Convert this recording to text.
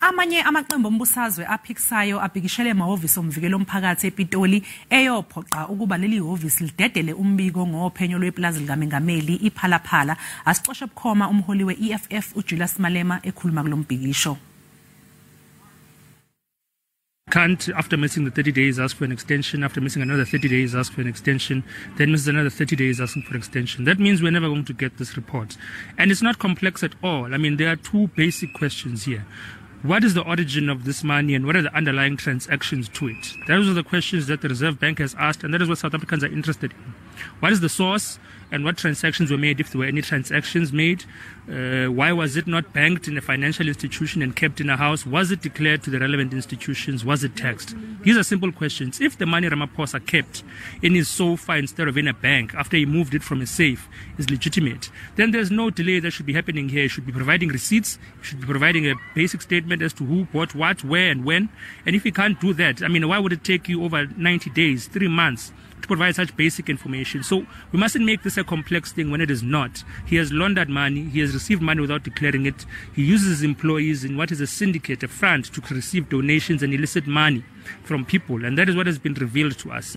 Amanye amaqembu ombusazwe aphikisayo abhikishela emahhovisi omvikeli womphakathi ePitoli eyophoqa ukuba lelihhovisi lidedele umbiko ngophenyo lwepulazi likamengameli iPhala. Asixoshe bukhoma umholi we-EFF uJulius Malema ekhuluma kulombhikisho. Can't, after missing the 30 days, ask for an extension. After missing another 30 days, ask for an extension. Then misses another 30 days, asking for an extension. That means we're never going to get this report. And it's not complex at all. I mean, there are two basic questions here. What is the origin of this money and what are the underlying transactions to it? Those are the questions that the Reserve Bank has asked, and that is what South Africans are interested in. What is the source and what transactions were made, if there were any transactions made? Why was it not banked in a financial institution and kept in a house? Was it declared to the relevant institutions? Was it taxed? These are simple questions. If the money Ramaphosa kept in his sofa instead of in a bank after he moved it from a safe is legitimate, then there's no delay that should be happening here. He should be providing receipts. He should be providing a basic statement as to who, what, where, and when. And if he can't do that, I mean, why would it take you over 90 days, 3 months, to provide such basic information? So we mustn't make this a complex thing when it is not. He has laundered money. He has received money without declaring it. He uses his employees in what is a syndicate, a front, to receive donations and illicit money from people. And that is what has been revealed to us.